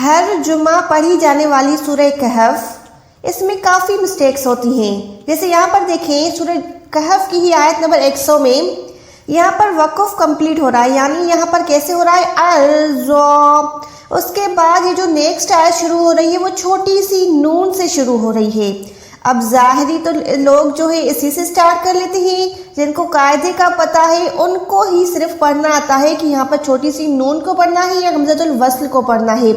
ہر جمعہ پڑھی جانے والی سورہ کہف، اس میں کافی مسٹیکس ہوتی ہیں. جیسے یہاں پر دیکھیں سورہ کہف کی ہی آیت نمبر 100 میں یہاں پر وقف کمپلیٹ ہو رہا ہے، یعنی یہاں پر کیسے ہو رہا ہے الزا. اس کے بعد یہ جو نیکسٹ آیت شروع ہو رہی ہے وہ چھوٹی سی نون سے شروع ہو رہی ہے. اب ظاہری تو لوگ جو ہے اسی سے سٹارٹ کر لیتے ہیں، جن کو قاعدے کا پتہ ہے ان کو ہی صرف پڑھنا آتا ہے کہ یہاں پر چھوٹی سی نون کو پڑھنا ہے یا حمزۃ الوصل کو پڑھنا ہے،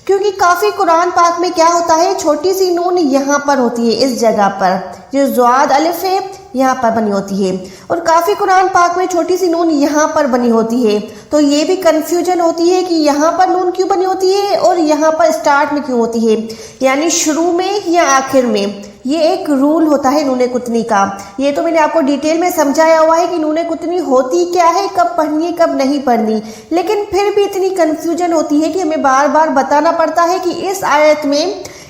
کیونکہ کافی قرآن پاک میں کیا ہوتا ہے چھوٹی سی نون یہاں پر ہوتی ہے، اس جگہ پر جو زواد الف ہے یہاں پر بنی ہوتی ہے، اور کافی قرآن پاک میں چھوٹی سی نون یہاں پر بنی ہوتی ہے. تو یہ بھی کنفیوژن ہوتی ہے کہ یہاں پر نون کیوں بنی ہوتی ہے اور یہاں پر سٹارٹ میں کیوں ہوتی ہے، یعنی شروع میں یا آخر میں. یہ ایک رول ہوتا ہے نون قطنی کا. یہ تو میں نے آپ کو ڈیٹیل میں سمجھایا ہوا ہے کہ نون قطنی ہوتی کیا ہے، کب پڑھنی ہے کب نہیں پڑھنی، لیکن پھر بھی اتنی کنفیوژن ہوتی ہے کہ ہمیں بار بار بتانا پڑتا ہے کہ اس آیت میں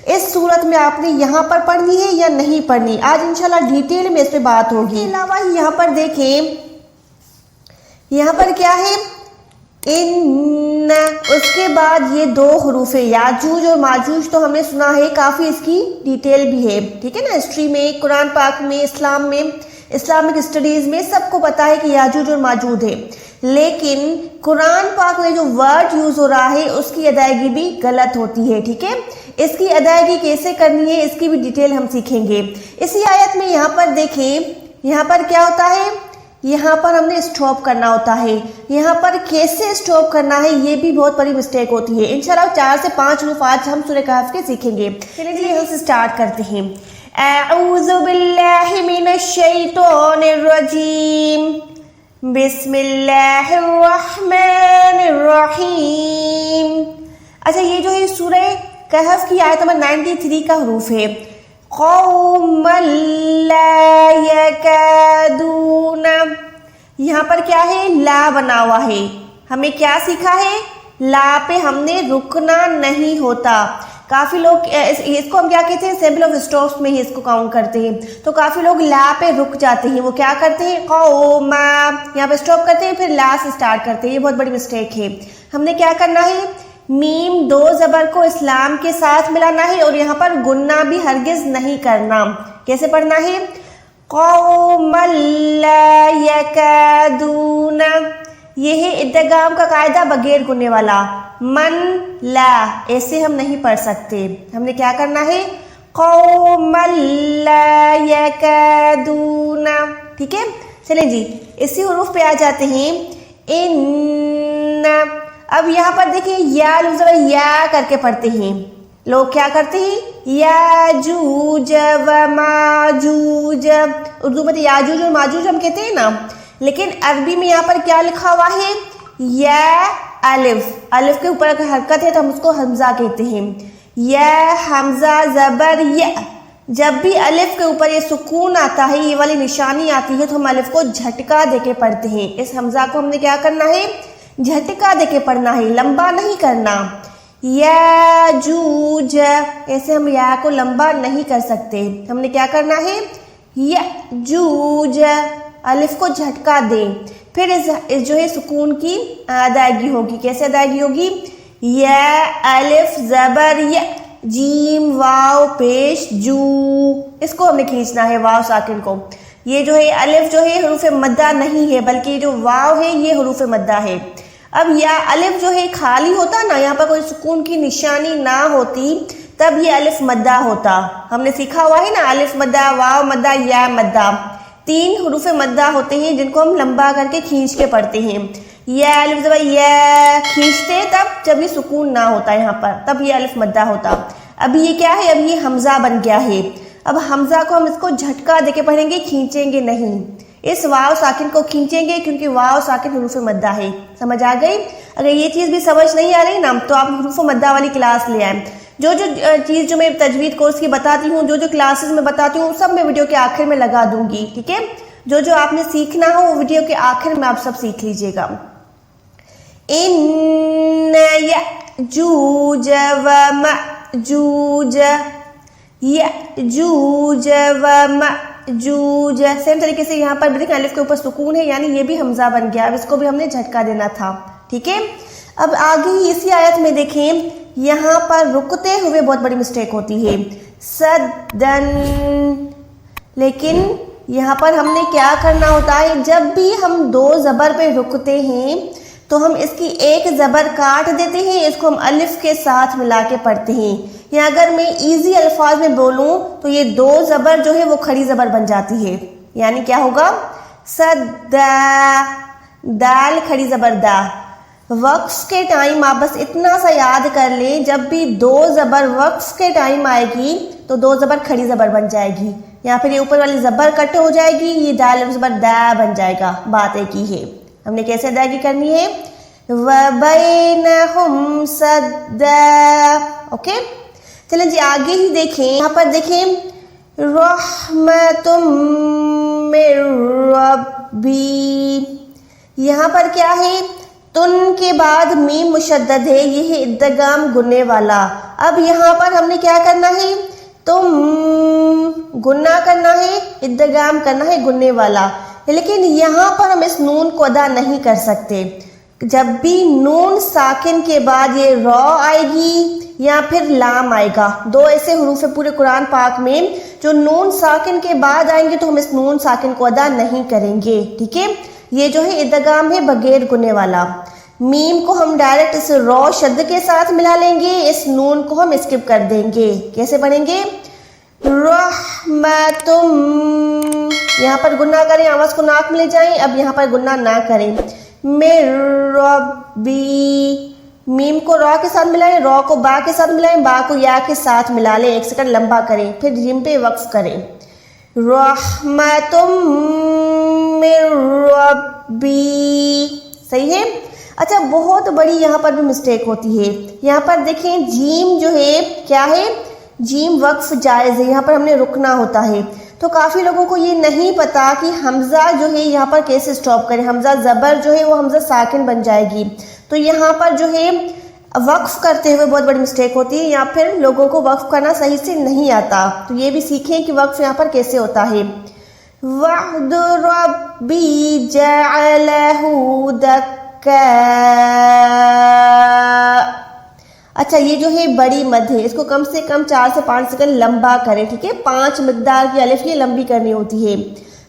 اس صورت میں آپ نے یہاں پر پڑھنی ہے یا نہیں پڑھنی. آج انشاءاللہ ڈیٹیل میں اس پہ بات ہوگی. اس کے علاوہ یہاں پر دیکھیں یہاں پر کیا ہے ان، اس کے بعد یہ دو حروف یاجوج اور ماجوج تو ہم نے سنا ہے، کافی اس کی ڈیٹیل بھی ہے، ٹھیک ہے نا. ہسٹری میں، قرآن پاک میں، اسلام میں، اسلامک اسٹڈیز میں سب کو پتا ہے کہ یاجوج اور ماجوج ہے، لیکن قرآن پاک میں جو ورڈ یوز ہو رہا ہے اس کی ادائیگی بھی غلط ہوتی ہے، ٹھیک ہے. اس کی ادائیگی کیسے کرنی ہے اس کی بھی ڈیٹیل ہم سیکھیں گے. اسی آیت میں یہاں پر دیکھیں یہاں پر کیا ہوتا ہے، یہاں پر ہم نے اسٹاپ کرنا ہوتا ہے. یہاں پر کیسے اسٹاپ کرنا ہے یہ بھی بہت بڑی مسٹیک ہوتی ہے. انشاءاللہ 4 سے 5 حروف آج ہم سورہ کہف کے سیکھیں گے. چلیے ہم سے سٹارٹ کرتے ہیں. اعوذ باللہ من الشیطان الرجیم، بسم اللہ الرحمن الرحیم. اچھا یہ جو ہے سورہ کہف کی آیت نمبر 93 کا حروف ہے. قوما لا یکادون، یہاں پر کیا ہے لا بنا ہوا ہے. ہمیں کیا سیکھا ہے، لا پہ ہم نے رکنا نہیں ہوتا. کافی لوگ اس کو ہم کیا کہتے ہیں سیمبل آف اسٹاپس میں ہی اس کو کاؤنٹ کرتے ہیں، تو کافی لوگ لا پہ رک جاتے ہیں. وہ کیا کرتے ہیں قوما یہاں پہ اسٹاپ کرتے ہیں پھر لا سے سٹارٹ کرتے ہیں. یہ بہت بڑی مسٹیک ہے. ہم نے کیا کرنا ہے، میم دو زبر کو اسلام کے ساتھ ملانا ہے اور یہاں پر گننا بھی ہرگز نہیں کرنا. کیسے پڑھنا ہے، قوما لا یکادون. یہ ہے ادغام کا قاعدہ بغیر گننے والا. من لا ایسے ہم نہیں پڑھ سکتے. ہم نے کیا کرنا ہے قوما لا یکادون، ٹھیک ہے. چلیں جی اسی حروف پہ آ جاتے ہیں. ان، اب یہاں پر دیکھیں یا لفظ یا کر کے پڑھتے ہیں. لوگ کیا کرتے ہیں یاجوج و ماجوج، اردو میں یاجوج اور ماجوج ہم کہتے ہیں نا، لیکن عربی میں یہاں پر کیا لکھا ہوا ہے یا الف. الف کے اوپر اگر حرکت ہے تو ہم اس کو حمزہ کہتے ہیں. یا حمزہ زبر یا، جب بھی الف کے اوپر یہ سکون آتا ہے، یہ والی نشانی آتی ہے، تو ہم الف کو جھٹکا دے کے پڑھتے ہیں. اس حمزہ کو ہم نے کیا کرنا ہے جھٹکا دے کے پڑھنا ہے، لمبا نہیں کرنا. یاجوج ایسے ہم یا کو لمبا نہیں کر سکتے. ہم نے کیا کرنا ہے یاجوج، الف کو جھٹکا دیں. پھر اس جو ہے سکون کی ادائیگی ہوگی. کیسے ادائیگی ہوگی، یا الف زبر یا، جیم واو پیش جو، اس کو ہم نے کھینچنا ہے واو ساکن کو. یہ جو ہے الف جو ہے حروف مدہ نہیں ہے، بلکہ یہ جو واو ہے یہ حروف مدہ ہے. اب یا الف جو ہے خالی ہوتا نا، یہاں پر کوئی سکون کی نشانی نہ ہوتی تب یہ الف مدہ ہوتا. ہم نے سیکھا ہوا ہے نا الف مدہ، واو مدہ، یا مدہ. 3 حروف مدہ ہوتے ہیں جن کو ہم لمبا کر کے کھینچ کے پڑھتے ہیں. یا الف زبر یا کھینچتے تب جب یہ سکون نہ ہوتا یہاں پر، تب یہ الف مدہ ہوتا. اب یہ کیا ہے، اب یہ حمزہ بن گیا ہے. اب حمزہ کو ہم اس کو جھٹکا دے کے پڑھیں گے، کھینچیں گے نہیں. اس واو ساکن کو کھینچیں گے کیونکہ واو ساکن حروف مدہ ہے. سمجھ آ گئی؟ اگر یہ چیز بھی سمجھ نہیں آ رہی نا تو آپ حروف مدہ والی کلاس لے آئیں. جو چیز جو میں تجوید کورس کی بتاتی ہوں، جو کلاسز میں بتاتی ہوں، سب میں ویڈیو کے آخر میں لگا دوں گی، ٹھیک ہے. جو آپ نے سیکھنا ہو وہ ویڈیو کے آخر میں آپ سب سیکھ لیجئے گا. ان یأجوج و مأجوج، یأجوج و مأجوج. سیم طریقے سے یہاں پر بھی دیکھیں الف کے اوپر سکون ہے، یعنی یہ بھی حمزہ بن گیا. اب اس کو بھی ہم نے جھٹکا دینا تھا، ٹھیک ہے. اب آگے ہی اسی آیت میں دیکھیں یہاں پر رکتے ہوئے بہت بڑی مسٹیک ہوتی ہے سدن، لیکن یہاں پر ہم نے کیا کرنا ہوتا ہے، جب بھی ہم دو زبر پہ رکتے ہیں تو ہم اس کی ایک زبر کاٹ دیتے ہیں، اس کو ہم الف کے ساتھ ملا کے پڑھتے ہیں، یا اگر میں ایزی الفاظ میں بولوں تو یہ دو زبر جو ہے وہ کھڑی زبر بن جاتی ہے، یعنی کیا ہوگا سدا، دال کھڑی زبر دا۔ وقف کے ٹائم آپ بس اتنا سا یاد کر لیں، جب بھی دو زبر وقف کے ٹائم آئے گی تو دو زبر کھڑی زبر بن جائے گی، یا پھر یہ اوپر والی زبر کٹ ہو جائے گی، یہ دال زبر دا بن جائے گا۔ بات ایک ہی ہے، ہم نے کیسے ادائیگی کرنی ہے، وَبَيْنَهُمْ سَدًّا۔ اوکے، چلیں جی آگے ہی دیکھیں، یہاں پر دیکھیں رحمتم من ربی، یہاں پر کیا ہے، تن کے بعد میم مشدد ہے، یہ ہے ادغام گننے والا۔ اب یہاں پر ہم نے کیا کرنا ہے، تم گننا کرنا ہے، ادغام کرنا ہے گننے والا، لیکن یہاں پر ہم اس نون کو ادا نہیں کر سکتے۔ جب بھی نون ساکن کے بعد یہ را آئے گی یا پھر لام آئے گا، دو ایسے حروف ہے پورے قرآن پاک میں جو نون ساکن کے بعد آئیں گے تو ہم اس نون ساکن کو ادا نہیں کریں گے، ٹھیک ہے۔ یہ جو ہے ادغام ہے بغیر گنے والا، میم کو ہم ڈائریکٹ اس را شد کے ساتھ ملا لیں گے، اس نون کو ہم اسکپ کر دیں گے۔ کیسے پڑھیں گے، رحمتم، یہاں پر گننا کریں، آواز کو ناک میں لے جائیں، اب یہاں پر گننا نہ کریں، من ربی، میم کو را کے ساتھ ملائیں، را کو با کے ساتھ ملائیں، با کو یا کے ساتھ ملا لیں، ایک سیکنڈ لمبا کریں، پھر جیم پہ وقف کریں، رحمتم من ربی، صحیح ہے۔ اچھا بہت بڑی یہاں پر بھی مسٹیک ہوتی ہے، یہاں پر دیکھیں جیم جو ہے کیا ہے، جیم وقف جائز ہے، یہاں پر ہم نے رکنا ہوتا ہے، تو کافی لوگوں کو یہ نہیں پتا کہ حمزہ جو ہے یہاں پر کیسے سٹاپ کریں، حمزہ زبر جو ہے وہ حمزہ ساکن بن جائے گی، تو یہاں پر جو ہے وقف کرتے ہوئے بہت بڑی مسٹیک ہوتی ہے، یا پھر لوگوں کو وقف کرنا صحیح سے نہیں آتا، تو یہ بھی سیکھیں کہ وقف یہاں پر کیسے ہوتا ہے۔ وَعْدُ رَبِّي جَعَلَهُ دَكَّاءَ، اچھا یہ جو ہے بڑی مد ہے، اس کو کم سے کم 4 سے 5 سیکنڈ لمبا کریں، ٹھیک ہے، 5 مقدار کی الف یہ لمبی کرنی ہوتی ہے،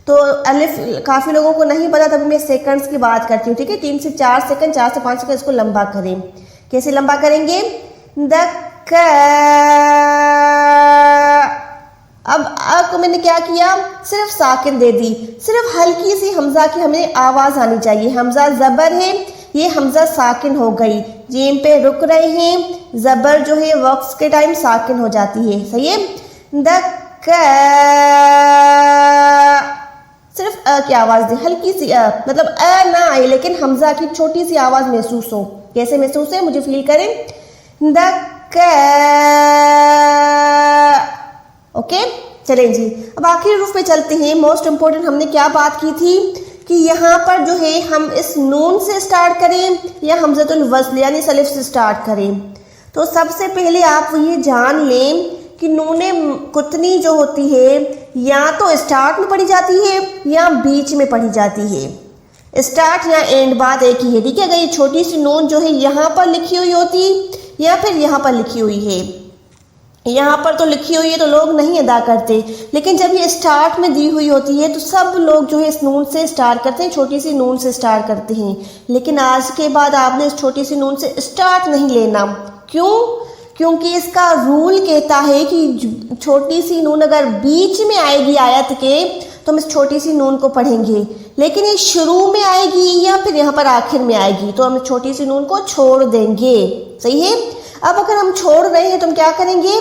تو الف کافی لوگوں کو نہیں پتا، تب میں سیکنڈز کی بات کرتی ہوں، ٹھیک ہے، 3 سے 4 سیکنڈ 4 سے 5 سیکنڈ اس کو لمبا کریں۔ کیسے لمبا کریں گے، دکا، اب کو میں نے کیا کیا، صرف ساکن دے دی، صرف ہلکی سی حمزہ کی ہمیں آواز آنی چاہیے، حمزہ زبر ہے، یہ حمزہ ساکن ہو گئی، جیم پہ رک رہے ہیں، زبر جو ہے وقف کے ٹائم ساکن ہو جاتی ہے، صحیح ہے، دکا، صرف کی آواز دے، ہلکی سی مطلب نہ آئے لیکن حمزہ کی چھوٹی سی آواز محسوس ہو، کیسے محسوس ہے مجھے فیل کریں، دکا، اوکے۔ چلیں جی اب آخری حروف پہ چلتے ہیں، موسٹ امپورٹنٹ ہم نے کیا بات کی تھی کہ یہاں پر جو ہے ہم اس نون سے سٹارٹ کریں یا حمزۃ الوصل یعنی الف سے سٹارٹ کریں، تو سب سے پہلے آپ یہ جان لیں کہ نون قطنی جو ہوتی ہے یا تو اسٹارٹ میں پڑھی جاتی ہے یا بیچ میں پڑھی جاتی ہے، اسٹارٹ یا اینڈ بات ایک ہی ہے، ٹھیک ہے، اگر یہ چھوٹی سی نون جو ہے یہاں پر لکھی ہوئی ہوتی یا پھر یہاں پر لکھی ہوئی ہے، یہاں پر تو لکھی ہوئی ہے تو لوگ نہیں ادا کرتے، لیکن جب یہ اسٹارٹ میں دی ہوئی ہوتی ہے تو سب لوگ جو ہے اس نون سے سٹارٹ کرتے ہیں، چھوٹی سی نون سے سٹارٹ کرتے ہیں، لیکن آج کے بعد آپ نے اس چھوٹی سی نون سے سٹارٹ نہیں لینا، کیوں؟ کیونکہ اس کا رول کہتا ہے کہ چھوٹی سی نون اگر بیچ میں آئے گی آیت کے تو ہم اس چھوٹی سی نون کو پڑھیں گے، لیکن یہ شروع میں آئے گی یا پھر یہاں پر آخر میں آئے گی تو ہم اس چھوٹی سی نون کو چھوڑ دیں گے، صحیح ہے۔ اب اگر ہم چھوڑ رہے ہیں تو ہم کیا کریں گے،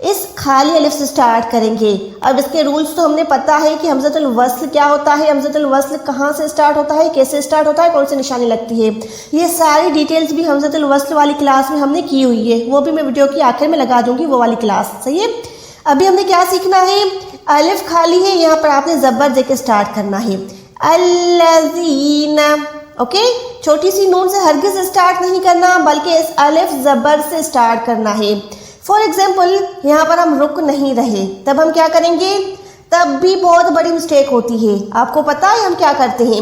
اس خالی الف سے سٹارٹ کریں گے۔ اب اس کے رولز تو ہم نے پتا ہے کہ حمزۃ الوصل کیا ہوتا ہے، حمزۃ الوصل کہاں سے سٹارٹ ہوتا ہے، کیسے سٹارٹ ہوتا ہے، کون سی نشانی لگتی ہے، یہ ساری ڈیٹیلز بھی حمزۃ الوصل والی کلاس میں ہم نے کی ہوئی ہے، وہ بھی میں ویڈیو کی آخر میں لگا دوں گی وہ والی کلاس، صحیح ہے۔ ابھی ہم نے کیا سیکھنا ہے، الف خالی ہے، یہاں پر آپ نے زبر دے کے سٹارٹ کرنا ہے، الذین، اوکے، چھوٹی سی نون سے ہرگز سٹارٹ نہیں کرنا بلکہ اس الف زبر سے سٹارٹ کرنا ہے۔ فار ایگزامپل یہاں پر ہم رک نہیں رہے، تب ہم کیا کریں گے، تب بھی بہت بڑی مسٹیک ہوتی ہے، آپ کو پتا ہے ہم کیا کرتے ہیں،